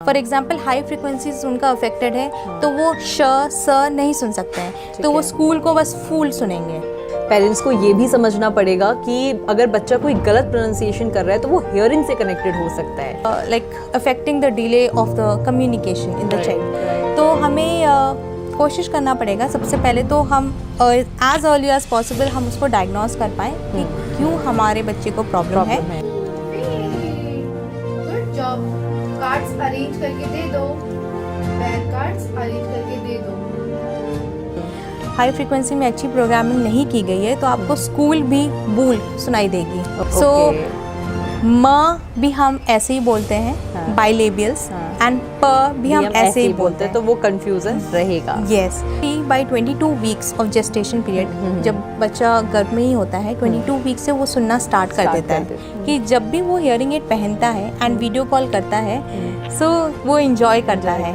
For example high frequencies उनका affected है तो वो श स नहीं सुन सकते हैं, तो वो स्कूल को बस फूल सुनेंगे। पेरेंट्स को ये भी समझना पड़ेगा कि अगर बच्चा कोई गलत प्रोनाउंसिएशन कर रहा है तो वो हियरिंग से कनेक्टेड हो सकता है, like affecting the delay of the communication in the child. तो हमें कोशिश करना पड़ेगा सबसे पहले तो हम एज अर्ली एज पॉसिबल हम उसको डायग्नोज कर पाएँ कि क्यों हमारे बच्चे को प्रॉब्लम है। Good job. कार्ड्स अरेंज करके दे दो, बैड कार्ड्स अरेंज करके दे दो। हाई फ्रीक्वेंसी में अच्छी प्रोग्रामिंग नहीं की गई है तो आपको स्कूल भी बूल सुनाई देगी। सो म भी हम ऐसे ही बोलते हैं बाइलेबियल्स, एंड प भी हम ऐसे ही बोलते हैं, तो वो कंफ्यूजन रहेगा। Yes, by 22 weeks of gestation period जब बच्चा गर्भ में ही होता है 22 वीक से वो सुनना स्टार्ट कर देता है कि जब भी वो हियरिंग एड पहनता है एंड वीडियो कॉल करता है सो वो इंजॉय करता है।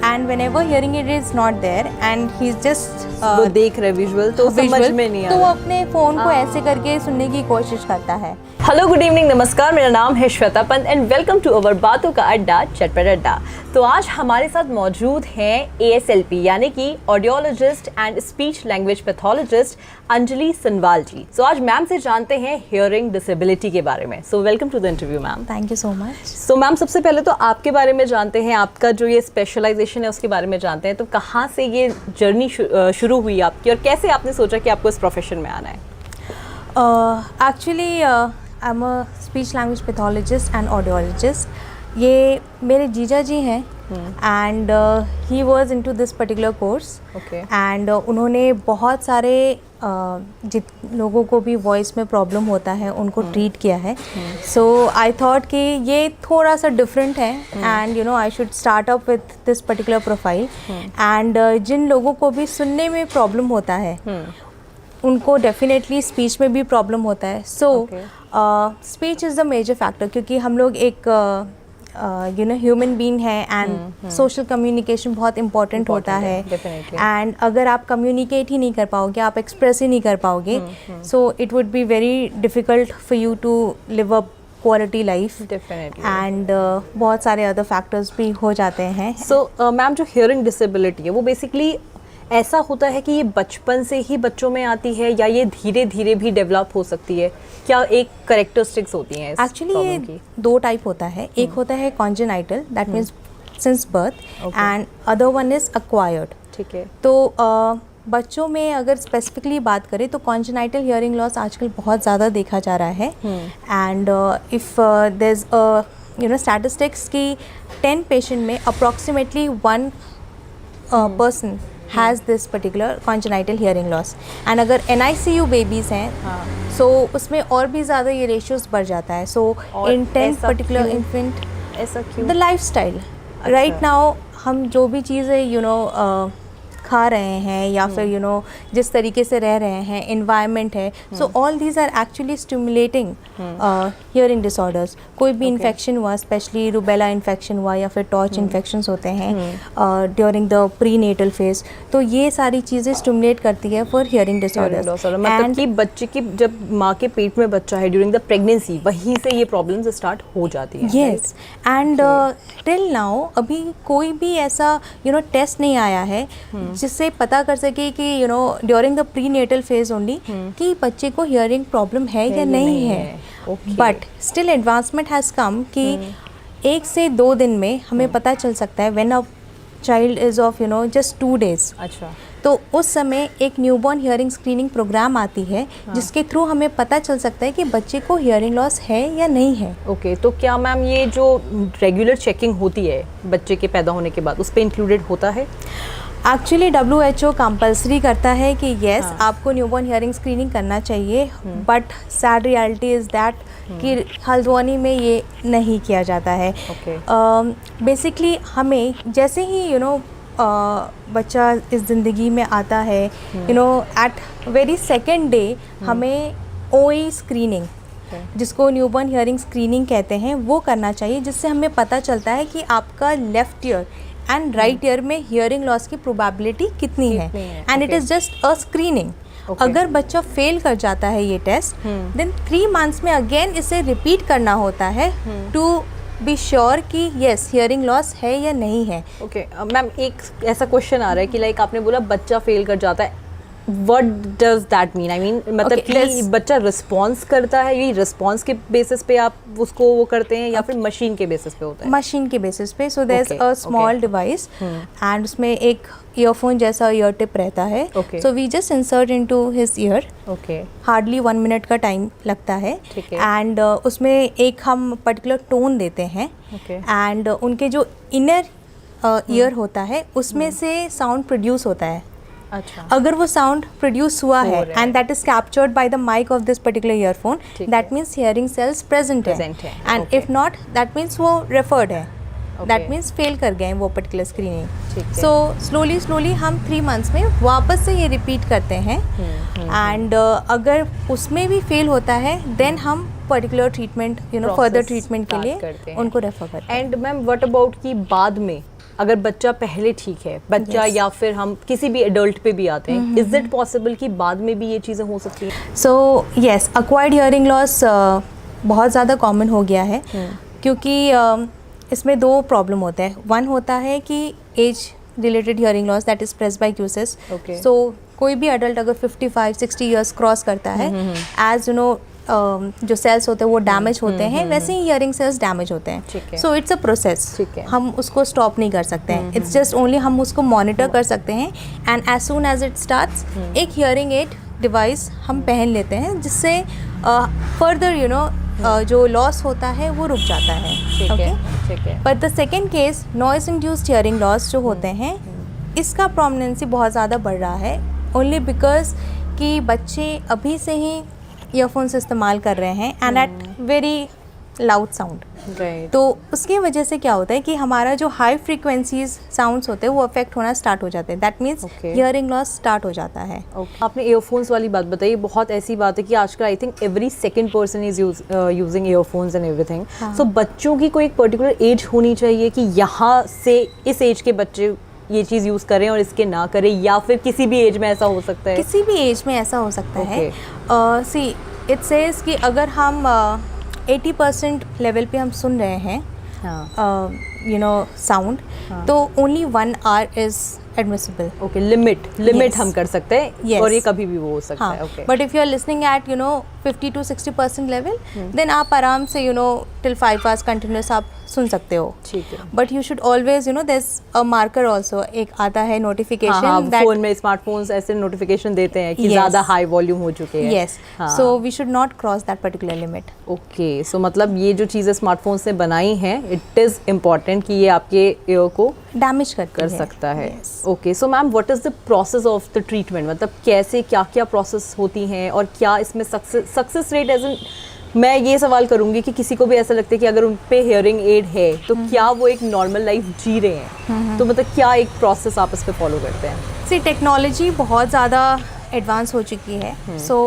And whenever hearing aid is not there and he is just वो देख रहे विजुअल तो समझ में नहीं आ तो वो रहा, अपने फोन को ऐसे करके सुनने की कोशिश करता है। हेलो गुड इवनिंग, नमस्कार, मेरा नाम है Shweta Pant and welcome to our बातों का अड्डा चटपट अड्डा। तो आज हमारे साथ मौजूद हैं ASLP यानी कि audiologist and speech language pathologist Anjali Sanwal ji. So आज मैम से जानते हैं हियरिंग डिसेबिलिटी के बारे में। So welcome to the interview ma'am. Thank you so much. So ma'am, सबसे पहले तो आपके बारे में जानते हैं, आपका जो ये स्पेशलाइजेशन है उसके बारे में जानते हैं। तो कहाँ से ये जर्नी शुरू हुई आपकी और कैसे आपने सोचा कि आपको इस प्रोफेशन में आना है? Actually I am a speech language pathologist and audiologist. ये मेरे जीजा जी हैं and he was into this particular course and उन्होंने बहुत सारे जित लोगों को भी वॉइस में प्रॉब्लम होता है उनको ट्रीट किया है। सो आई थॉट कि ये थोड़ा सा डिफरेंट है and you know I should start up with this particular profile. And जिन लोगों को भी सुनने में प्रॉब्लम होता है उनको डेफिनेटली स्पीच में भी प्रॉब्लम होता है। So speech is the major factor, क्योंकि हम लोग एक यू नो ह्यूमन बीइंग है एंड सोशल कम्युनिकेशन बहुत इम्पॉर्टेंट होता है। एंड अगर आप कम्युनिकेट ही नहीं कर पाओगे, आप एक्सप्रेस ही नहीं कर पाओगे, so it would be very difficult for you to live a quality life. And बहुत सारे अदर फैक्टर्स भी हो जाते हैं। सो मैम, जो हियरिंग डिसेबिलिटी है वो बेसिकली ऐसा होता है कि ये बचपन से ही बच्चों में आती है या ये धीरे धीरे भी डेवलप हो सकती है? क्या एक करेक्टरिस्टिक्स होती हैं? एक्चुअली ये दो टाइप होता है। एक होता है congenital, that means since birth, and other one is acquired. ठीक है। तो बच्चों में अगर स्पेसिफिकली बात करें तो कॉन्जेनाइटल हियरिंग लॉस आजकल बहुत ज़्यादा देखा जा रहा है। And if there is you know statistics की 10 पेशेंट में approximately 1 person has this particular congenital hearing loss। And अगर NICU बेबीज़ हैं सो उसमें और भी ज़्यादा ये रेशियोज बढ़ जाता है। सो इन 10 पर्टिकुलर इन्फेंट, ऐसा क्यों? The life style right now हम जो भी चीज़ें यू नो खा रहे हैं या फिर यू नो जिस तरीके से रह रहे हैं, एनवायरनमेंट है, so all these are actually stimulating hearing disorders. कोई भी इन्फेक्शन हुआ, स्पेशली रूबेला इन्फेक्शन हुआ या फिर टॉर्च इन्फेक्शंस होते हैं during the prenatal phase, तो ये सारी चीज़ें स्टिमुलेट करती है फॉर हियरिंग डिसऑर्डर्स। मतलब कि बच्चे की जब माँ के पेट में बच्चा है ड्यूरिंग द प्रेगनेंसी, वहीं से ये प्रॉब्लम्स स्टार्ट हो जाती है। यस, एंड टिल नाउ अभी कोई भी ऐसा यू नो टेस्ट नहीं आया है जिससे पता कर सके कि you know during the prenatal phase only कि बच्चे को हियरिंग प्रॉब्लम है या नहीं है। But still advancement has come कि 1 से 2 दिन में हमें पता चल सकता है when a child is of you know just 2 days। अच्छा। तो उस समय एक न्यूबॉर्न हियरिंग स्क्रीनिंग प्रोग्राम आती है जिसके थ्रू हमें पता चल सकता है कि बच्चे को हियरिंग लॉस है या नहीं है। ओके, तो क्या मैम ये जो रेगुलर चेकिंग होती है बच्चे के पैदा होने के बाद उस पर इंक्लूडेड होता है? एक्चुअली WHO कंपलसरी करता है कि येस आपको न्यूबॉर्न हियरिंग स्क्रीनिंग करना चाहिए, but sad reality is that कि हल्द्वानी में ये नहीं किया जाता है। बेसिकली हमें जैसे ही यू नो बच्चा इस ज़िंदगी में आता है, you know at very second day हमें OE स्क्रीनिंग जिसको न्यूबॉर्न हियरिंग स्क्रीनिंग कहते हैं वो करना चाहिए, जिससे हमें पता चलता है कि आपका left ear and right year में हियरिंग लॉस की प्रोबेबिलिटी कितनी है। And it is just a screening. अगर बच्चा फेल कर जाता है ये टेस्ट, देन 3 months में अगेन इसे रिपीट करना होता है टू बी श्योर कि यस हियरिंग लॉस है या नहीं है। ओके मैम, एक ऐसा क्वेश्चन आ रहा है कि लाइक आपने बोला बच्चा फेल कर जाता है, what does that mean? I mean मतलब कि बच्चा रिस्पॉन्स करता है, ये रिस्पॉन्स के बेसिस पे आप उसको वो करते हैं या फिर मशीन के बेसिस पे होता है? मशीन के बेसिस पे। So there is a small device and उसमें एक ईयरफोन जैसा ईयर टिप रहता है। So we just insert into his ear. Hardly 1 minute का टाइम लगता है एंड उसमें एक हम पर्टिकुलर टोन देते हैं एंड उनके जो इनर ईयर होता है उसमें से साउंड प्रोड्यूस होता है। अच्छा, अगर वो साउंड प्रोड्यूस हुआ है and that is captured by the mic of this particular earphone, that means hearing cells present है and if not that means वो रेफर्ड है, दैट मीन्स फेल कर गए हैं वो पर्टिकुलर स्क्रीनिंग। सो स्लोली हम 3 मंथ्स में वापस से ये रिपीट करते हैं एंड अगर उसमें भी फेल होता है देन हम पर्टिकुलर ट्रीटमेंट फर्दर ट्रीटमेंट के लिए उनको रेफर करते हैं। एंड मैम व्हाट अबाउट कि बाद में अगर बच्चा पहले ठीक है, बच्चा या फिर हम किसी भी एडल्ट पे भी आते हैं, इज इट पॉसिबल कि बाद में भी ये चीज़ें हो सकती हैं? So yes, acquired hearing loss बहुत ज़्यादा कॉमन हो गया है क्योंकि इसमें 2 प्रॉब्लम होते हैं। वन होता है कि age related hearing loss that is presbycusis. So कोई भी अडल्ट अगर 55-60 ईयर्स क्रॉस करता है, एज यू नो जो सेल्स होते हैं वो डैमेज होते हैं, वैसे ही हियरिंग सेल्स डैमेज होते हैं। सो इट्स अ प्रोसेस, हम उसको स्टॉप नहीं कर सकते हैं। इट्स जस्ट ओनली हम उसको मॉनिटर कर सकते हैं and as soon as it starts एक हियरिंग एड डिवाइस हम पहन लेते हैं जिससे फर्दर जो लॉस होता है वो रुक जाता है। But the second case noise induced hearing loss जो होते हैं, इसका प्रोमिनेंसी बहुत ज़्यादा बढ़ रहा है ओनली बिकॉज कि बच्चे अभी से ही ईयरफोन्स इस्तेमाल कर रहे हैं and at very loud sound. तो उसकी वजह से क्या होता है कि हमारा जो हाई फ्रीक्वेंसीज साउंड्स होते हैं वो अफेक्ट होना स्टार्ट हो जाते हैं, that means hearing loss start हो जाता है। आपने ईयरफोन्स वाली बात बताई, बहुत ऐसी बात है कि आजकल I think every second person is using earphones and everything. So बच्चों की कोई एक पर्टिकुलर एज होनी चाहिए कि यहाँ से इस एज के बच्चे ये चीज़ यूज़ करें और इसके ना करें, या फिर किसी भी एज में ऐसा हो सकता है? किसी भी एज में ऐसा हो सकता है। सी इट सेज कि अगर हम 80% लेवल पे हम सुन रहे हैं साउंड, तो only 1 hour is admissible. Okay, limit हम कर सकते हैं और ये कभी भी वो हो सकता है। Okay, but if you are listening at 50-60% level, then आप आराम से टिल 5 hours कंटिन्यूस आप सुन सकते हो। ठीक है, but you should always there is a marker also, एक आता है नोटिफिकेशन। फोन में स्मार्टफोन्स ऐसे नोटिफिकेशन देते हैं कि ज़्यादा हाई वॉल्यूम हो चुके हैं। Yes, so we should not cross that particular limit. Okay, so मतलब ये जो चीज़ें स्मार्टफोन्स ने बनाई हैं, इट इज़ इम्पॉर्टेंट कि ये आपके ईयर को डैमेज कर सकता है। Okay, so ma'am what is the process of the treatment? मतलब कैसे क्या क्या प्रोसेस होती हैं और क्या इसमें सक्सेस रेट एज इन, मैं ये सवाल करूँगी कि किसी को भी ऐसा लगता है कि अगर उन पे हियरिंग एड है तो क्या वो एक नॉर्मल लाइफ जी रहे हैं? तो मतलब क्या एक प्रोसेस आप इस पे फॉलो करते हैं? सी टेक्नोलॉजी बहुत ज़्यादा एडवांस हो चुकी है। So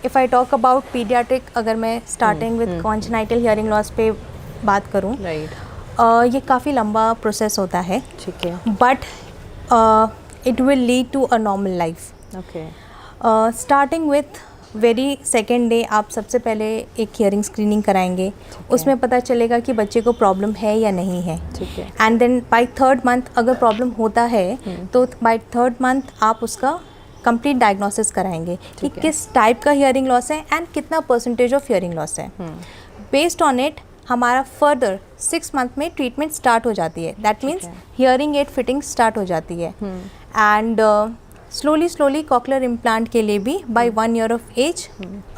if I talk about paediatric, अगर मैं starting with congenital hearing loss पे बात करूँ, ये काफ़ी लंबा प्रोसेस होता है। ठीक है, but it will lead to a normal life. Okay, starting with very second day आप सबसे पहले एक हियरिंग स्क्रीनिंग कराएंगे, उसमें पता चलेगा कि बच्चे को प्रॉब्लम है या नहीं है। ठीक है, and then by 3rd month अगर प्रॉब्लम होता है तो बाय 3rd मंथ आप उसका कंप्लीट डायग्नोसिस कराएंगे कि किस टाइप का हियरिंग लॉस है एंड कितना परसेंटेज ऑफ हियरिंग लॉस है। बेस्ड ऑन इट हमारा फर्दर 6 मंथ में ट्रीटमेंट स्टार्ट हो जाती है, that means hearing aid fitting start हो जाती है। एंड स्लोली कॉकलर इम्प्लांट के लिए भी बाय 1 year ऑफ एज,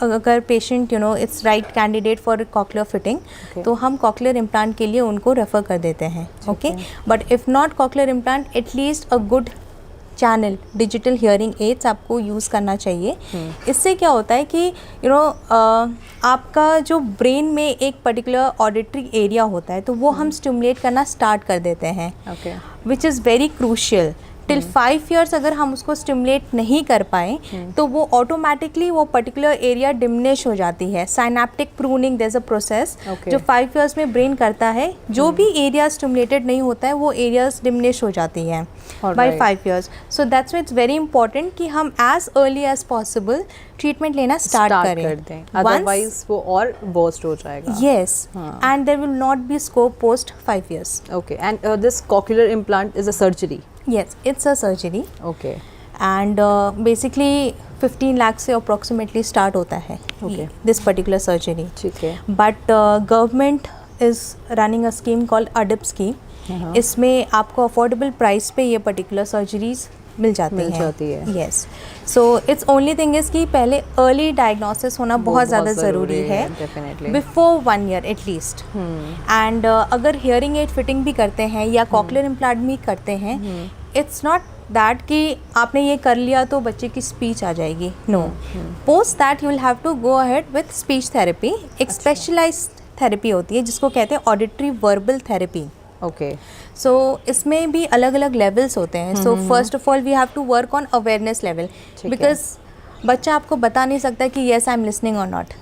अगर patient it's right candidate for cochlear fitting, तो हम कॉकलर इम्प्लांट के लिए उनको रेफ़र कर देते हैं। Okay, but if not cochlear implant, at least a good channel digital hearing aids आपको यूज़ करना चाहिए। इससे क्या होता है कि आपका जो ब्रेन में एक पर्टिकुलर ऑडिटरी एरिया होता है तो वो हम स्टिमुलेट करना स्टार्ट कर देते हैं, which is very crucial. Till 5 years अगर हम उसको स्टिमुलेट नहीं कर पाए तो वो ऑटोमेटिकली वो पर्टिकुलर एरिया डिमिनिश हो जाती है. Synaptic pruning there is a process जो 5 years में ब्रेन करता है. जो भी एरिया स्टिमुलेटेड नहीं होता है वो एरियाज डिमिनिश हो जाती हैं by 5 years. So that's why it's very important कि हम as early as possible treatment लेना स्टार्ट करें. अदरवाइज वो और वर्स्ट हो जाएगा. Yes, and there will not be scope post 5 years. Okay, and this cochlear implant is a surgery. Yes, it's a surgery. Okay. And basically 15 lakh से approximately start होता है Okay. this particular surgery. ठीक है. But government is running a scheme called ADIP scheme. इसमें आपको affordable price पे ये particular surgeries मिल जाती है. Yes. So it's only thing is कि पहले अर्ली डायग्नोसिस होना बहुत ज़्यादा ज़रूरी है. Before 1 year at least. एंड अगर हियरिंग एड फिटिंग भी करते हैं या कॉक्लियर इम्प्लांट भी करते हैं, इट्स नॉट दैट कि आपने ये कर लिया तो बच्चे की स्पीच आ जाएगी. No. Post that you will have to go ahead with speech therapy. एक स्पेशलाइज्ड थेरेपी होती है जिसको कहते हैं auditory verbal therapy. Okay. So इसमें भी अलग अलग लेवल्स होते हैं. So first of all we have to work on awareness level, because बच्चा आपको बता नहीं सकता कि येस आई एम लिसनिंग और not.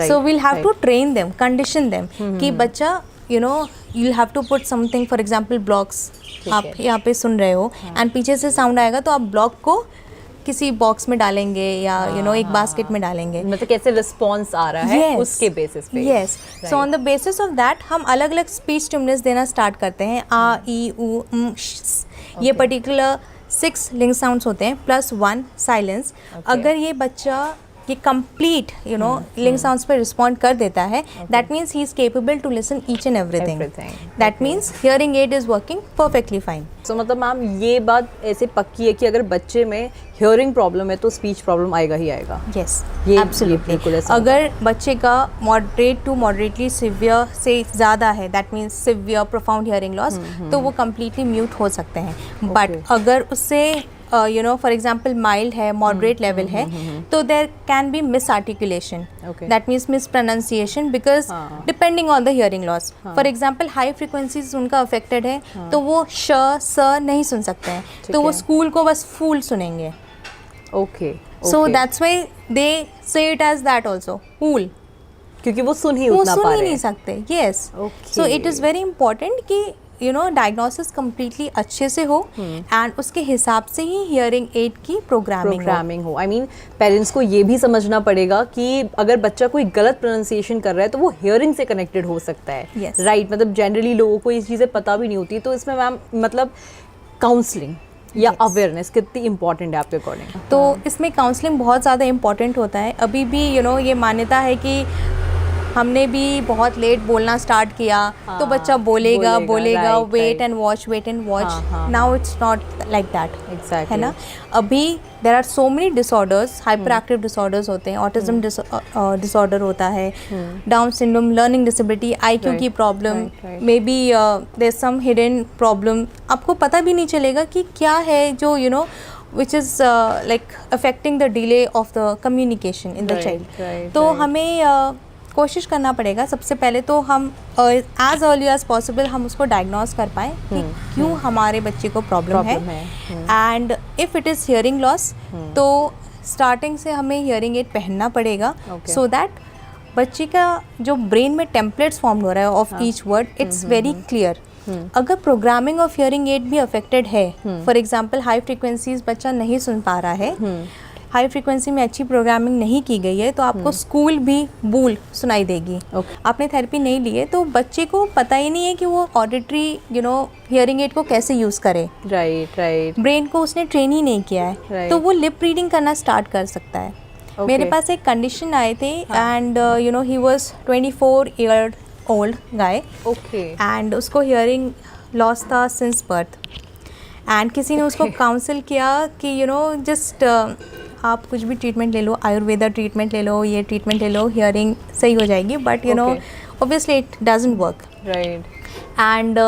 So we'll have to train them, condition them कि बच्चा you know you have to put something, for example blocks. आप यहाँ पे सुन रहे हो एंड पीछे से साउंड आएगा तो आप ब्लॉक को किसी बॉक्स में डालेंगे या यू नो एक बास्केट में डालेंगे. मतलब कैसे रिस्पॉन्स आ रहा है उसके बेसिस पे. Yes. So on the basis of that हम अलग अलग स्पीच स्टिमुलस देना स्टार्ट करते हैं. आ, ई, उ, ये पर्टिकुलर 6 लिंक साउंड्स होते हैं प्लस 1 साइलेंस. अगर ये बच्चा ये complete you know link sounds पे रिस्पॉन्ड कर देता है, that means he is capable to listen each and everything. That means hearing aid is working perfectly fine. So मतलब मैम ये बात ऐसे पक्की है कि अगर बच्चे में हियरिंग प्रॉब्लम है तो स्पीच प्रॉब्लम आएगा ही आएगा. यस, ये एब्सोल्युटली. बिल्कुल ऐसा. अगर बच्चे का मॉडरेट टू मॉडरेटली सिवियर से ज़्यादा है, that means severe profound hearing loss, तो वो कम्प्लीटली म्यूट हो सकते हैं. बट अगर उससे you know for example mild है, मॉडरेट लेवल है, तो there can be miss articulation. That means miss pronunciation because depending on the hearing loss. For example high frequencies उनका अफेक्टेड है तो वो श स नहीं सुन सकते हैं, तो वो स्कूल को बस फूल सुनेंगे. Okay. So that's why they से इट एज दैट आल्सो, फूल, क्योंकि वो सुन ही उतना पा रहे हैं. नहीं सकते. Yes. So it is very important कि यू नो डायग्नोसिस कम्प्लीटली अच्छे से हो एंड उसके हिसाब से ही हियरिंग एड की प्रोग्रामिंग हो. आई मीन पेरेंट्स को ये भी समझना पड़ेगा कि अगर बच्चा कोई गलत प्रोनाउंसिएशन कर रहा है तो वो हियरिंग से कनेक्टेड हो सकता है. राइट. मतलब जनरली लोगों को ये चीज़ें पता भी नहीं होती. तो इसमें मैम मतलब काउंसलिंग या अवेयरनेस कितनी इंपॉर्टेंट है आपके अकॉर्डिंग? तो इसमें काउंसलिंग बहुत ज़्यादा इंपॉर्टेंट होता है. अभी भी यू नो ये मान्यता है कि हमने भी बहुत लेट बोलना स्टार्ट किया तो बच्चा बोलेगा, wait and watch, wait and watch. Now it's not like that, है ना. अभी there are so many disorders, hyperactive disorders होते हैं, ऑटिज्म डिसऑर्डर होता है, down syndrome, learning disability, IQ की problem, maybe there some hidden problem. आपको पता भी नहीं चलेगा कि क्या है जो you know which is like affecting the delay of the communication in the child. तो हमें कोशिश करना पड़ेगा सबसे पहले तो हम एज अर्ली एज पॉसिबल हम उसको डायग्नोज कर पाएँ कि क्यों हमारे बच्चे को प्रॉब्लम है. And if it is hearing loss तो स्टार्टिंग से हमें हियरिंग एड पहनना पड़ेगा सो दैट बच्चे का जो ब्रेन में टेम्पलेट्स फॉर्म हो रहा है of each word, it's very clear. अगर प्रोग्रामिंग ऑफ हियरिंग एड भी अफेक्टेड है, फॉर एग्जाम्पल हाई फ्रिक्वेंसीज बच्चा नहीं सुन पा रहा है, हाई फ्रीक्वेंसी में अच्छी प्रोग्रामिंग नहीं की गई है, तो आपको स्कूल भी बूल सुनाई देगी. आपने थेरेपी नहीं ली है तो बच्चे को पता ही नहीं है कि वो auditory you know hearing aid को कैसे यूज़ करे. राइट. ब्रेन को उसने ट्रेन ही नहीं किया है, तो वो लिप रीडिंग करना स्टार्ट कर सकता है. मेरे पास एक कंडीशन आए थे and you know he was 24 year old guy. And उसको हियरिंग लॉस था सिंस बर्थ. एंड किसी ने उसको काउंसिल किया कि यू नो जस्ट आप कुछ भी ट्रीटमेंट ले लो, आयुर्वेदा ट्रीटमेंट ले लो, ये ट्रीटमेंट ले लो, हियरिंग सही हो जाएगी. But you know obviously it doesn't work. Right. And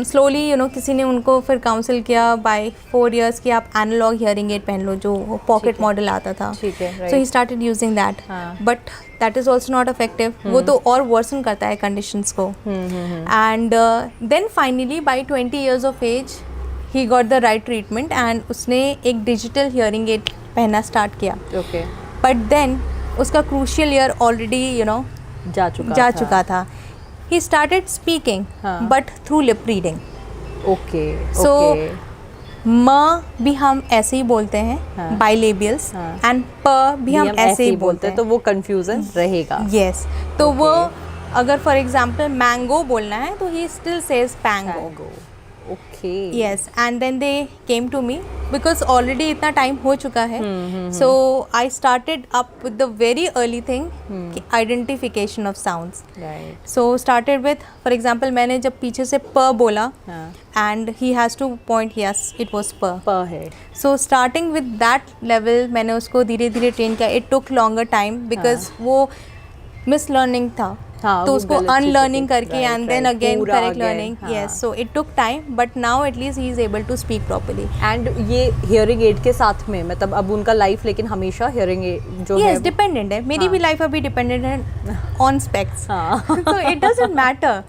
slowly you know किसी ने उनको फिर काउंसिल किया बाय 4 years कि आप एनालॉग हियरिंग एड पहन लो जो पॉकेट मॉडल आता था. So he started using that, but that is also not effective. वो तो और वर्सन करता है कंडीशंस को. And then finally by 20 years of age he got the right treatment and उसने एक डिजिटल हियरिंग एड पहनना स्टार्ट किया. ओके. बट देन उसका क्रूशियल ईयर ऑलरेडी जा चुका था. He started speaking but through lip reading. Okay. So म भी हम ऐसे ही बोलते हैं बाइलेबियल्स एंड प भी हम ऐसे ही बोलते हैं, तो वो कंफ्यूजन रहेगा. यस. तो वो अगर फॉर एग्जांपल मैंगो बोलना है तो he still says pango. Okay. Yes. And then they came to me because already इतना टाइम हो चुका है. So I started up with the very early thing identification of sounds. Right. So started with for example मैंने जब पीछे से प बोला and he has to point yes it was प है. So starting with that level मैंने उसको धीरे धीरे ट्रेन किया. It took longer time because वो मिस लर्निंग था. तो उसको अनलर्निंग करके and then again correct learning. Yes. So it took time but now at least he is able to speak properly. And ये हियरिंग एड के साथ में मतलब अब उनका लाइफ लेकिन हमेशा हियरिंग एड जो है डिपेंडेंट है. मेरी भी लाइफ अभी डिपेंडेंट है on specs. So it doesn't matter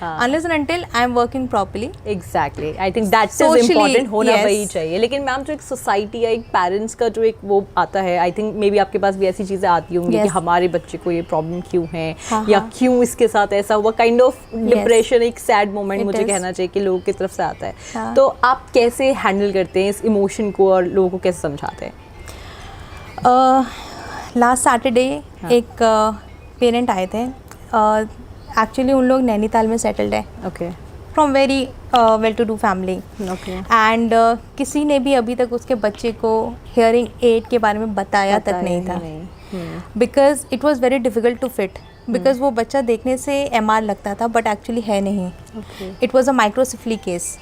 unless and until I am working properly. Exactly. I think that is important. होना वही चाहिए. लेकिन मैम जो एक सोसाइटी या एक पेरेंट्स का जो एक वो आता है, आई थिंक मे बी आपके पास भी ऐसी चीज़ें आती होंगी कि हमारे बच्चे को ये प्रॉब्लम क्यों है या क्यों इसके साथ ऐसा हुआ. काइंड ऑफ डिप्रेशन, एक सैड मोमेंट मुझे कहना चाहिए कि लोगों की तरफ से आता है. तो आप कैसे हैंडल करते हैं इस इमोशन को और लोगों को कैसे समझाते हैं? लास्ट सैटरडे एक पेरेंट आए थे. एक्चुअली उन लोग नैनीताल में सेटल्ड है. Okay. From very well to do family. Okay. And किसी ने भी अभी तक उसके बच्चे को हियरिंग एड के बारे में बताया तक नहीं था because it was very difficult to fit. Because वो बच्चा देखने से MR लगता था बट एक्चुअली है नहीं. It was a microcephaly case.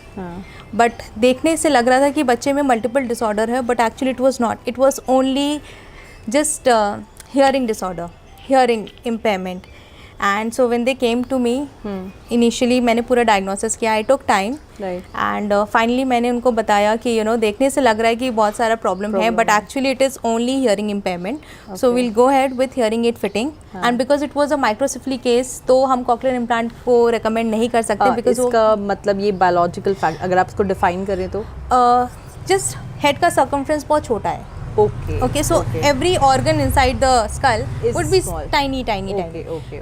But देखने से लग रहा था कि बच्चे में मल्टीपल डिसऑर्डर है but actually it was not. It was only just hearing disorder, hearing impairment. And so when they came to me initially मैंने पूरा डायग्नोसिस किया. I took time and finally मैंने उनको बताया कि देखने से लग रहा है कि बहुत सारा प्रॉब्लम है but actually it is only hearing impairment. So will go ahead with hearing aid fitting. And because it was a microcephaly case तो हम कॉक्लियर इम्प्लांट को रिकमेंड नहीं कर सकते. बिकॉज इसका मतलब ये बायोलॉजिकल फैक्ट अगर आप इसको डिफाइन करें तो जस्ट हेड का सर्कमफ्रेंस बहुत छोटा है. Okay. So every organ inside the skull would be tiny.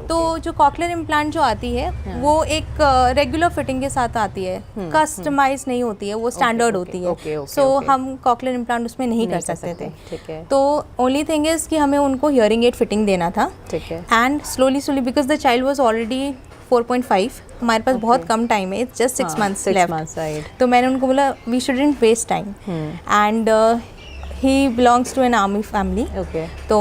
तो जो कॉक्लियर इम्प्लांट जो आती है वो एक रेगुलर फिटिंग के साथ आती है. कस्टमाइज नहीं होती है, वो स्टैंडर्ड होती है. सो हम कॉक्लियर इम्प्लांट उसमें नहीं कर सकते थे. तो ओनली थिंग इज कि हमें उनको हियरिंग एड फिटिंग देना था. And slowly because the child was already 4.5. हमारे पास बहुत कम टाइम है. It's just 6 months left. तो मैंने उनको बोला we shouldn't waste time. And he belongs to an army family. तो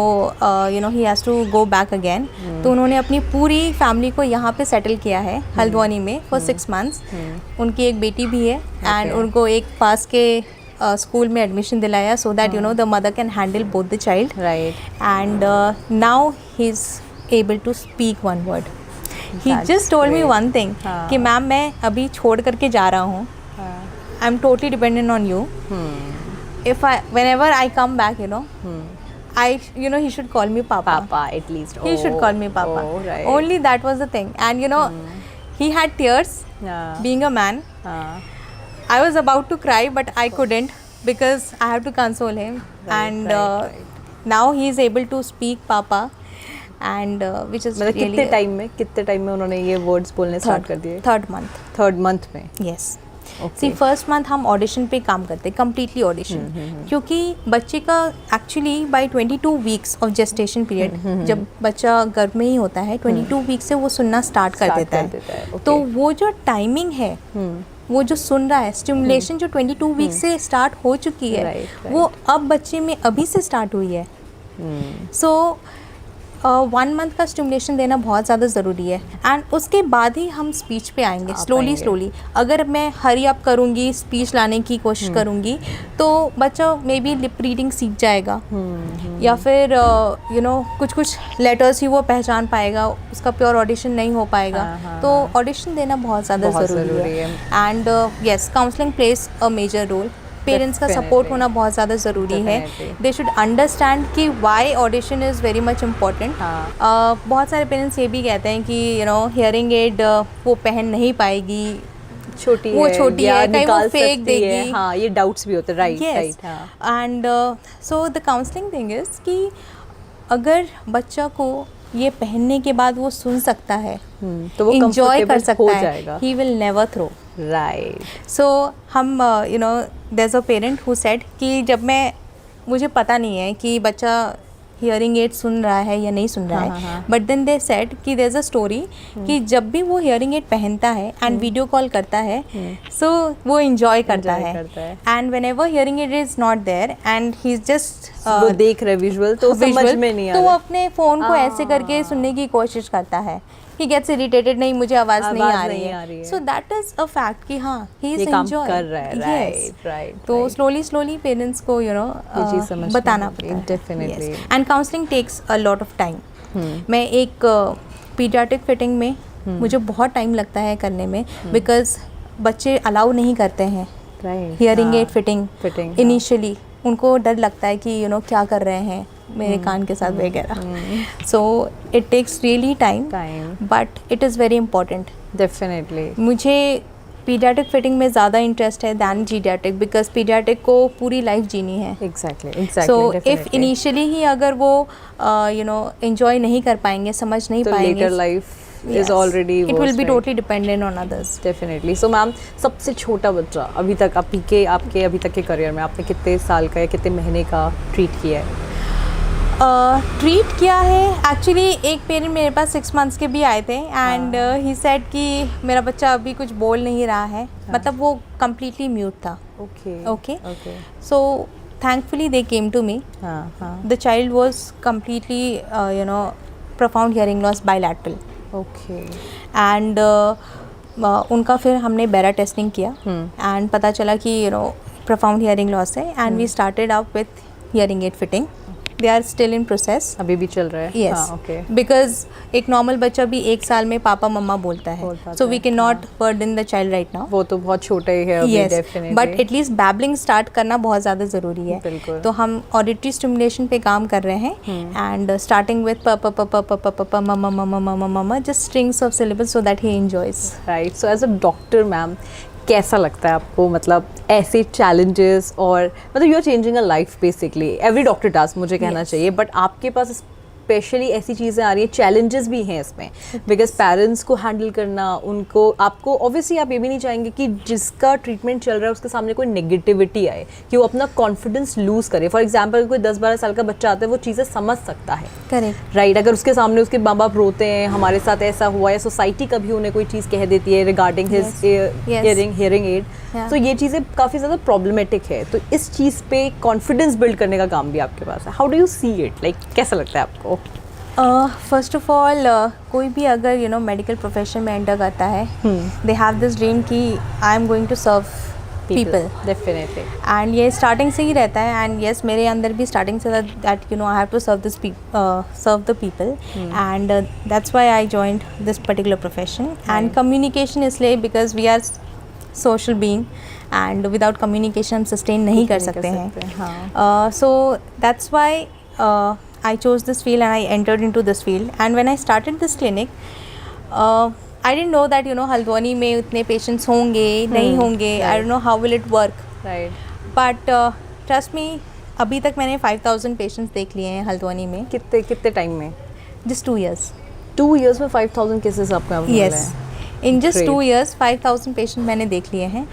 he has to go back again. तो उन्होंने अपनी पूरी फैमिली को यहाँ पे सेटल किया है हल्द्वानी में for 6 months. उनकी एक बेटी भी है एंड उनको एक पास के स्कूल में एडमिशन दिलाया so that the mother can handle both the child. And now he is able to speak one word. He just told me one thing कि मैम मैं अभी छोड़ करके जा रहा हूँ. I'm totally dependent on you. Whenever I come back, he should call me Papa. Papa, at least. He should call me Papa. Right. Only that was the thing. And he had tears. Being a man, I was about to cry, but I couldn't because I have to console him. And now he is able to speak Papa. And which is really. कितने time में उन्होंने ये words बोलने start कर दिए? Third month में. Yes. See first month हम audition पे काम करते हैं, कम्प्लीटली ऑडिशन. क्योंकि बच्चे का actually by 22 weeks of gestation period जब बच्चा गर्भ में ही होता है 22 वीक्स से वो सुनना स्टार्ट कर देता है. तो वो जो टाइमिंग है वो जो सुन रहा है स्टिमुलेशन जो 22 वीक्स से स्टार्ट हो चुकी है वो अब बच्चे में अभी से स्टार्ट हुई है. सो 1 month का स्टिमुलेशन देना बहुत ज़्यादा ज़रूरी है. एंड उसके बाद ही हम स्पीच पे आएंगे स्लोली. अगर मैं हरी अप करूँगी, स्पीच लाने की कोशिश करूँगी तो बच्चा मे बी लिप रीडिंग सीख जाएगा या फिर कुछ लेटर्स ही वो पहचान पाएगा, उसका प्योर ऑडिशन नहीं हो पाएगा. तो ऑडिशन देना बहुत ज़्यादा ज़रूरी है. And yes, counselling plays a major role. Parents का सपोर्ट होना बहुत ज़्यादा ज़रूरी है. दे शुड अंडरस्टैंड कि why audition is very much important. बहुत सारे पेरेंट्स ये भी कहते हैं कि हियरिंग एड वो पहन नहीं पाएगी, छोटी वो है छोटी या है, कहीं वो निकाल फेक सकती है। देगी। हाँ, ये डाउट्स भी होते हैं, राइट Yes. राइट। हाँ And so the counseling thing is कि अगर बच्चा को ये पहनने के बाद वो सुन सकता है, तो वो इंजॉय कर comfortable हो सकता है, जाएगा। He will never throw. Right. So हम you know there is a parent who said कि जब मैं, मुझे पता नहीं है कि बच्चा हियरिंग एड सुन रहा है या नहीं सुन रहा है, बट देन दे सेड कि देयर इज अ स्टोरी कि जब भी वो हियरिंग एड पहनता है एंड वीडियो कॉल करता है, सो वो इंजॉय करता है। And whenever hearing aid is not there and he is just वो देख रहे विजुअल तो समझ में नहीं आ तो वो रहा। अपने फ़ोन को ऐसे करके सुनने की कोशिश करता है। ही गेट्स इरिटेटेड, नहीं मुझे आवाज़ नहीं आ रही है। So that is a fact कि हाँ ही इज एंजॉय कर रहा है। Right right. तो स्लोली पेरेंट्स को यू नो बताना पड़ता है। Definitely. And counselling takes a lot of time. मैं एक पीडियाट्रिक फिटिंग में मुझे बहुत टाइम लगता है करने में, बिकॉज बच्चे अलाउ नहीं करते हैं हियरिंग एड फिटिंग इनिशियली। उनको डर लगता है कि यू नो क्या कर रहे हैं मेरे कान के साथ वगैरह। So it takes really time, but it is very important. Definitely. मुझे पीडियाट्रिक फिटिंग में ज़्यादा इंटरेस्ट है दैन जीडियाट्रिक, बिकॉज पीडियाट्रिक को पूरी लाइफ जीनी है। एग्जैक्टली। सो इफ़ इनिशियली ही अगर वो यू नो एंजॉय नहीं कर पाएंगे, समझ नहीं पाएंगे, later life is already it will worse, be right? totally dependent on others. Definitely. So ma'am, सबसे छोटा बच्चा अभी तक आपके अभी तक के करियर में आपने कितने साल का या कितने महीने का ट्रीट किया है? ट्रीट किया है एक्चुअली, एक पेरेंट मेरे पास 6 months के भी आए थे एंड ही सेड कि मेरा बच्चा अभी कुछ बोल नहीं रहा है, मतलब वो कम्प्लीटली म्यूट था। Okay. So thankfully they came to me. The child was completely you know profound hearing loss, bilateral. Okay. And उनका फिर हमने बेरा टेस्टिंग किया एंड पता चला कि you know profound hearing loss है, and we started up with hearing aid fitting. They are still in process. अभी भी चल रहा है? Yes, okay. बिकॉज एक नॉर्मल बच्चा भी 1 साल में पापा मम्मा बोलता है, so we can not burden the child right now. वो तो बहुत छोटा ही है अभी। Yes, definitely. But at least babbling start करना बहुत ज़्यादा ज़रूरी है। बिल्कुल। तो हम ऑडिटरी स्टिमुलेशन पे काम कर रहे हैं एंड स्टार्टिंग विथ प प प प प प प प ममा ममा ममा ममा, just strings of syllables so that he enjoys. Right. So as a doctor ma'am, कैसा लगता है आपको, मतलब ऐसे चैलेंजेस, और मतलब you are changing a life basically, every doctor does मुझे कहना चाहिए, बट आपके पास स्पेशली ऐसी चीज़ें आ रही हैं, चैलेंजेस भी हैं इसमें, बिकॉज पेरेंट्स को हैंडल करना, उनको, आपको ऑब्वियसली आप ये भी नहीं चाहेंगे कि जिसका ट्रीटमेंट चल रहा है उसके सामने कोई नेगेटिविटी आए, कि वो अपना कॉन्फिडेंस लूज़ करे। फॉर एग्जाम्पल कोई 10-12 साल का बच्चा आता है, वो चीज़ें समझ सकता है। करेक्ट। राइट। अगर उसके सामने उसके माँ बाप रोते हैं, हमारे साथ ऐसा हुआ, या सोसाइटी कभी उन्हें कोई चीज़ कह देती है रिगार्डिंग हिज हियरिंग एड, तो ये चीज़ें काफ़ी ज़्यादा प्रॉब्लमेटिक है। तो इस चीज़ पे कॉन्फिडेंस बिल्ड करने का काम भी आपके पास है। How do you see it, like कैसा लगता है आपको? फर्स्ट ऑफ ऑल कोई भी अगर यू नो मेडिकल प्रोफेशन में एंटर करता है, दे हैव दिस ड्रीम कि I am going to serve people. Definitely. And ये स्टार्टिंग से ही रहता है, एंड यस मेरे अंदर भी स्टार्टिंग से that you know I have to serve the people, and that's why I joined this particular profession. And communication इसलिए because we are social being, and without communication हम सस्टेन नहीं कर सकते हैं। So that's why I chose this field and I entered into this field. And when I started this clinic, I didn't know that you know Haldwani में उतने patients होंगे नहीं होंगे। I don't know how will it work. Right. But trust me, अभी तक मैंने 5000 patients देख लिए हैं हल्द्वानी में। कितने टाइम में? Just 2 years. 2 years में 5000 केसेस आपको अवेलेबल हैं? Yes. In just 2 years 5000 patient मैंने देख लिए हैं।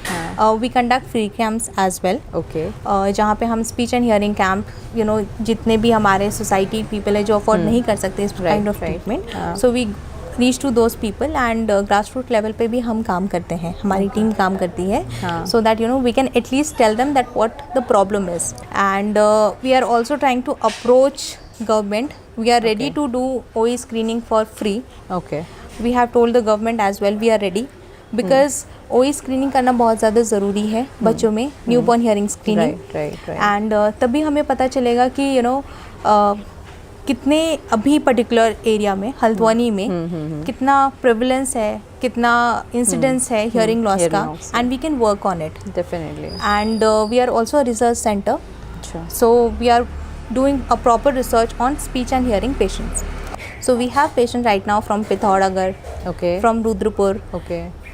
We conduct free camps as well. Okay. जहाँ पे हम speech and hearing camp, you know जितने भी हमारे सोसाइटी पीपल है जो अफोर्ड नहीं कर सकते इस kind of treatment, so we reach to those people, and grass root level पे भी हम काम करते हैं, हमारी टीम काम करती है, so that you know we can at least tell them that what the problem is. And we are also trying to approach government. We are ready to do OE screening for free. Okay. We have told the government as well we are ready, because OE screening करना बहुत ज़्यादा ज़रूरी है बच्चों में, new born hearing screening. And तभी हमें पता चलेगा कि यू नो कितने अभी पर्टिकुलर एरिया में हल्द्वानी में कितना प्रेवलेंस है, कितना इंसिडेंस है हियरिंग लॉस का, and we can work on it definitely. And we are also a research centre, so we are doing a proper research on speech and hearing patients. So we have patient right now from Pithoragar, from Rudrapur,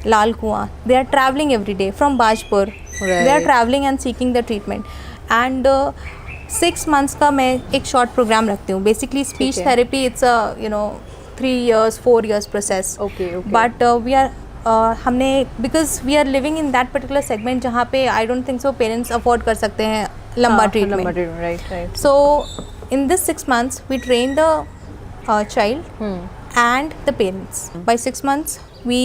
लाल कुआं, they are traveling every day from Bajpur. They are Right. traveling and seeking the treatment. And 6 months का मैं एक short program रखती हूँ. Basically speech है. therapy, it's a 3 years 4 years process. Okay. But we are हमने because we are living in that particular segment जहाँ पे I don't think so parents afford कर सकते हैं लंबा treatment. Right. So in this 6 months we train the child and the parents. By 6 months we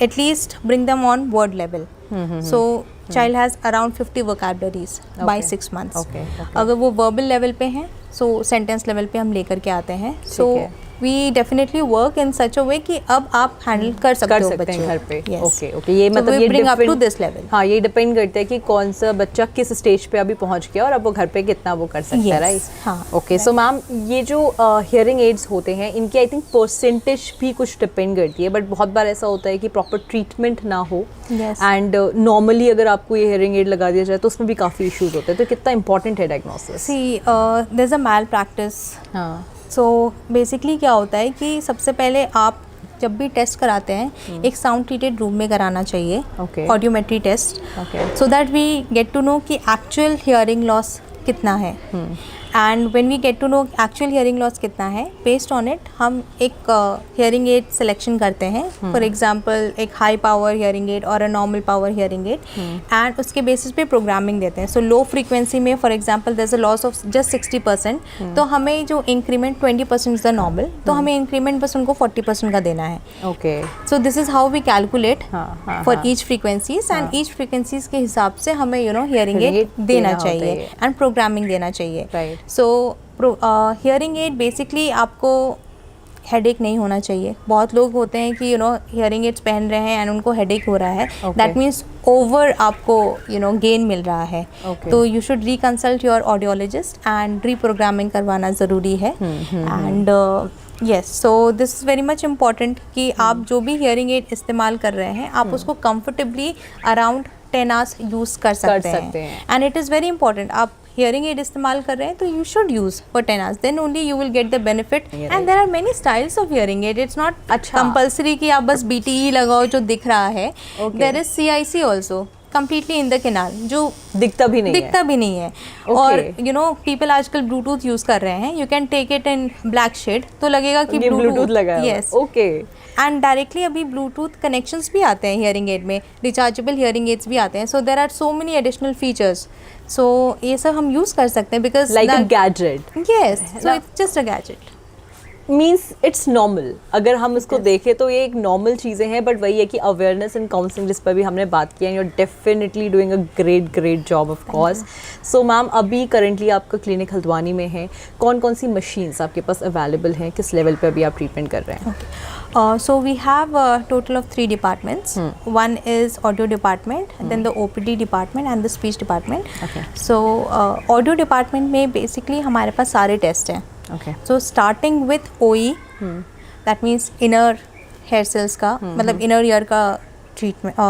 at least bring them on word level. So child has around 50 vocabularies by 6 months. Okay. अगर वो verbal level पे हैं so sentence level पे हम लेकर के आते हैं. So we definitely work in such a way कि अब आप handle कर सकते हो बच्चे घर पे. Yes. Okay. ये So मतलब we ये bring up to different- this level. हाँ, ये डिपेंड करता है कि कौन सा बच्चा किस स्टेज पे अभी पहुंच गया और अब वो घर पे कितना वो कर सकता है, Yes, राइट? हाँ, ओके, सो मैम ये जो हियरिंग एड्स होते हैं इनकी आई थिंक परसेंटेज भी कुछ डिपेंड करती है, बट बहुत बार ऐसा होता है कि प्रॉपर ट्रीटमेंट ना हो Yes. एंड नॉर्मली अगर आपको ये हियरिंग एड लगा दिया जाए तो उसमें भी काफ़ी इश्यूज होते हैं, तो कितना इंपॉर्टेंट है diagnosis? See, there's a malpractice. हाँ. सो बेसिकली क्या होता है कि सबसे पहले आप जब भी टेस्ट कराते हैं एक साउंड ट्रीटेड रूम में कराना चाहिए, Okay. Audiometry test, Okay. So that we get to know कि एक्चुअल हियरिंग लॉस कितना है. And when we get to know actual hearing loss कितना है, बेस्ड ऑन इट हम एक हियरिंग एड सिलेक्शन करते हैं. फॉर एग्जांपल एक हाई पावर हियरिंग एड और a normal power hearing aid, and उसके बेसिस पे प्रोग्रामिंग देते हैं. सो लो फ्रीक्वेंसी में for example there is a loss of just 60%, तो हमें जो इंक्रीमेंट 20% इज द नॉर्मल, तो हमें इंक्रीमेंट बस उनको 40% का देना है. Okay. So this is how we calculate हाँ, for हाँ. each frequencies, and each frequencies के हिसाब से हमें hearing Hearing aid aid देना होता चाहिए है. and programming देना चाहिए. Right. So hearing aid basically आपको हेडेक नहीं होना चाहिए. बहुत लोग होते हैं कि hearing aids पहन रहे हैं एंड उनको हेडेक हो रहा है. Okay. That means ओवर आपको गेन मिल रहा है. Okay. तो you should reconsult your audiologist and reprogramming करवाना ज़रूरी है. And yes, so this is very much important कि आप जो भी हियरिंग एड इस्तेमाल कर रहे हैं आप उसको कंफर्टेबली अराउंड 10 आवर्स यूज़ कर सकते हैं. And it is very important, आप हियरिंग एड इस्तेमाल कर रहे हैं तो you should use for 10 hours, then only you will get the benefit. And there are many styles of hearing aid. It's not compulsory कि आप बस BTE लगाओ जो दिख रहा है. There is CIC also completely in the canal जो दिखता भी नहीं है. Okay. और पीपल आजकल ब्लूटूथ यूज कर रहे हैं. You can take it in black shade तो लगेगा कि ब्लूटूथ लगा है. यस. ओके. एंड डायरेक्टली अभी ब्लूटूथ कनेक्शंस भी आते हैं हियरिंग एड में, रिचार्जेबल हियरिंग एड्स भी आते हैं. So there are so many additional features. So ये सब हम यूज कर सकते हैं because like a gadget. Yes, so it's just a gadget. Means it's normal. अगर हम इसको देखें तो ये एक नॉर्मल चीज़ें हैं, बट वही है कि अवेयरनेस एंड काउंसलिंग जिस पर भी हमने बात किया, you are definitely doing a great job of course. So ma'am अभी करंटली आपका क्लिनिक हल्द्वानी में है, कौन कौन सी मशीन्स आपके पास अवेलेबल हैं, किस लेवल पे अभी आप ट्रीटमेंट कर रहे हैं? So we have a total of 3 departments. One is audio department, then the OPD department and the speech department. Okay. So audio department में basically हमारे पास सारे टेस्ट हैं. Okay. So starting with OE, that means inner hair cells का मतलब inner ear का treatment,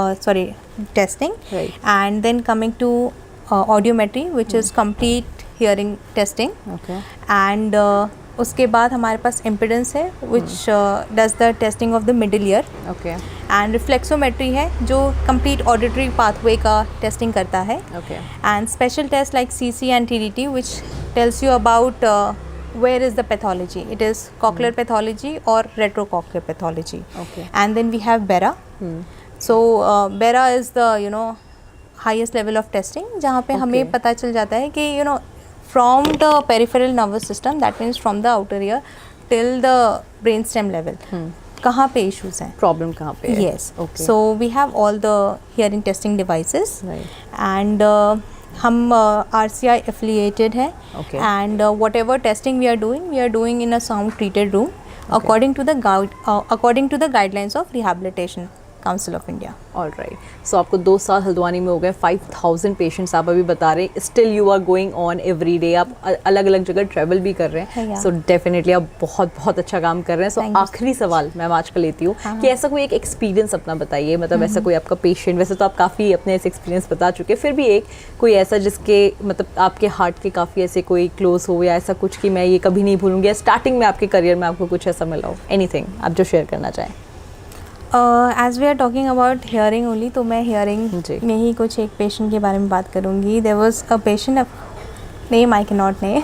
testing. Right. And then coming to audiometry, which is complete hearing testing. Okay. And उसके बाद हमारे पास इम्पिडेंस है which does the testing of the middle ear. Okay. And reflexometry है जो कंप्लीट ऑडिटरी पाथवे का testing करता है. Okay. And special test like CC and TDT which tells you about where is the pathology. It is cochlear pathology or retrocochlear pathology. Okay. And then we have BERA. So BERA is the highest level of testing जहाँ पे हमें पता चल जाता है कि from the peripheral nervous system, that means from the outer ear till the brainstem level, कहाँ पे issues हैं, प्रॉब्लम कहाँ पे है? yes. Okay. So we have all the hearing testing devices. Right. And हम RCI affiliated है. Okay. And whatever testing we are doing in a sound treated room. Okay. according to the guidelines of Rehabilitation Council of India. All right. So आपको 2 साल हल्द्वानी में हो गए, 5000 patients आप अभी बता रहे हैं, still you are going on every day, आप अलग अलग जगह ट्रैवल भी कर रहे हैं. सो डेफिनेटली आप बहुत अच्छा काम कर रहे हैं. सो आखिरी सवाल मैम आज का लेती हूँ कि ऐसा कोई एक एक्सपीरियंस अपना बताइए, मतलब ऐसा कोई आपका पेशेंट, वैसे तो आप काफ़ी अपने ऐसे एक्सपीरियंस बता चुके हैं, फिर भी एक कोई ऐसा जिसके मतलब आपके हार्ट के काफ़ी ऐसे कोई क्लोज हो या ऐसा कुछ कि मैं ये कभी नहीं भूलूंगी, स्टार्टिंग में आपके करियर में आपको कुछ ऐसा मिला हो, एनीथिंग आप जो शेयर करना चाहें. As we are talking about hearing only, तो मैं हियरिंग जी। में ही कुछ एक पेशेंट के बारे में बात करूँगी. There was a patient, name I can not name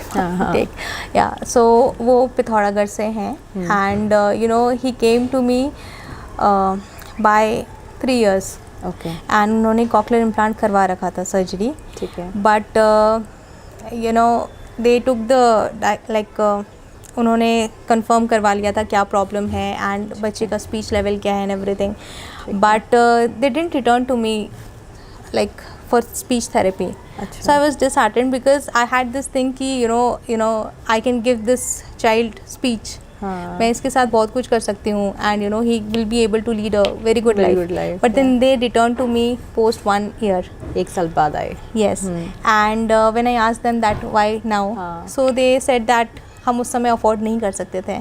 take, या सो वो पिथौरागढ़ से हैं. And you know he came to me by 3 years. Okay, and उन्होंने कॉकलियर इम्प्लांट करवा रखा था, सर्जरी. ठीक है. But you know they took the like उन्होंने कंफर्म करवा लिया था क्या प्रॉब्लम है एंड बच्चे का स्पीच लेवल क्या है and everything. But they didn't return to me like for speech therapy. So I was disheartened because I had this thing कि you know I can give this child speech. मैं इसके साथ बहुत कुछ कर सकती हूँ and you know he will be able to lead a very good life. But then they returned to me post 1 year. 1 साल बाद आए. Yes. And when I asked them that why now, so they said that हम उस समय afford नहीं कर सकते थे.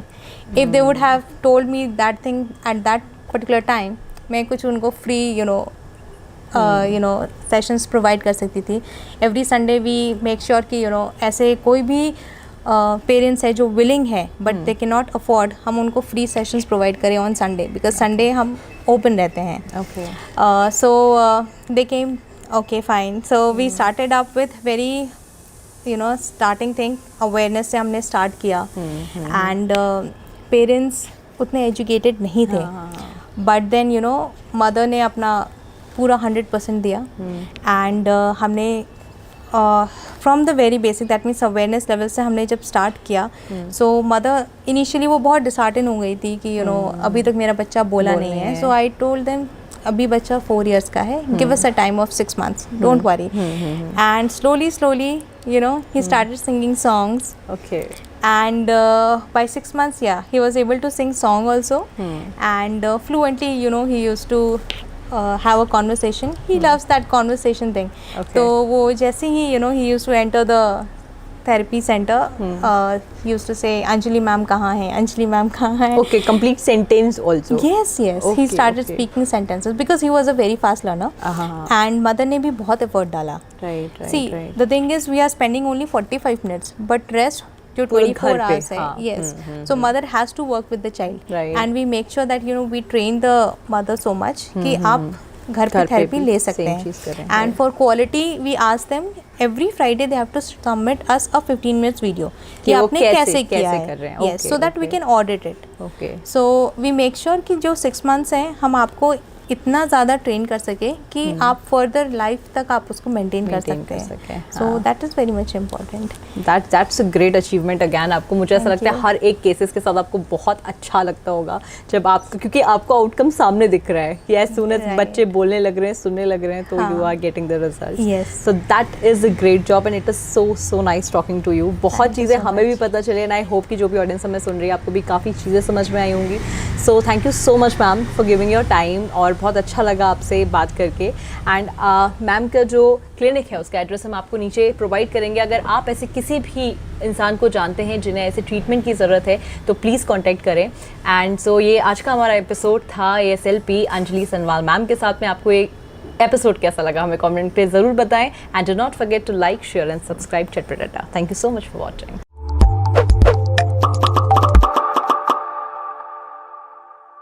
If they would have told me that thing at that particular time, मैं कुछ उनको free you know sessions provide कर सकती थी. Every Sunday we make sure कि ऐसे कोई भी पेरेंट्स है जो विलिंग है but they can not afford, हम उनको फ्री सेशंस प्रोवाइड करें ऑन संडे, बिकॉज संडे हम ओपन रहते हैं. Okay, so they came, okay fine. So we started up with very starting thing, awareness से हमने स्टार्ट किया. एंड पेरेंट्स उतने एजुकेटेड नहीं थे, बट देन मदर ने अपना पूरा 100% दिया. एंड हमने from the very basic, that means awareness level से हमने जब स्टार्ट किया. सो मदर इनिशियली वो बहुत डिसहार्टन हो गई थी कि अभी तक मेरा बच्चा बोला नहीं है. सो आई टोल्ड देम अभी बच्चा 4 years का है, give us a time of 6 months, don't worry. And slowly he started singing songs. Okay. And by 6 months, yeah, he was able to sing song also. And fluently, he used to have a conversation. He loves that conversation thing. Okay. तो वो जैसे ही he used to enter the therapy center, he used to say Anjali ma'am कहाँ है, Anjali ma'am कहाँ है. Okay, complete sentence also. Yes. Okay, He started okay. speaking sentences because he was a very fast learner. And mother ने भी बहुत effort डाला. Right. See, the thing is we are spending only 45 minutes, but rest जो 24 hours है. Yes. So mother has to work with the child. Right. And we make sure that we train the mother so much कि आप घर पे therapy ले सकते हैं. And for quality we ask them every Friday they have to submit us a 15 minutes video कि आपने कैसे किया है. Yes. So that we can audit it. Okay. So we make sure कि जो 6 months हैं हम आपको इतना ज़्यादा ट्रेन कर सके कि आप फर्दर लाइफ तक आप उसको मेंटेन कर सकते हैं. सो that is very much important. That's a great achievement again. आपको मुझे ऐसा लगता है हर एक केसेस के साथ आपको बहुत अच्छा लगता होगा जब आपको, क्योंकि आपको आउटकम सामने दिख रहा है कि एज सून एज बच्चे बोलने लग रहे हैं, सुनने लग रहे हैं, तो you are getting the results. So that is a great job and it is so nice talking to you. बहुत चीज़ें हमें भी पता चले एंड आई होप कि जो भी ऑडियंस हमें सुन रही है आपको भी काफ़ी चीज़ें समझ में आई होंगी. So thank you so much ma'am for giving your time, और बहुत अच्छा लगा आपसे बात करके. एंड मैम का जो क्लिनिक है उसका एड्रेस हम आपको नीचे प्रोवाइड करेंगे. अगर आप ऐसे किसी भी इंसान को जानते हैं जिन्हें ऐसे ट्रीटमेंट की ज़रूरत है तो प्लीज़ कांटेक्ट करें. एंड सो ये आज का हमारा एपिसोड था ASLP अंजलि सनवाल मैम के साथ में. आपको ये एपिसोड कैसा लगा हमें कमेंट पे ज़रूर बताएं. And do not forget to like, share and subscribe Chatpata. Thank you so much for watching.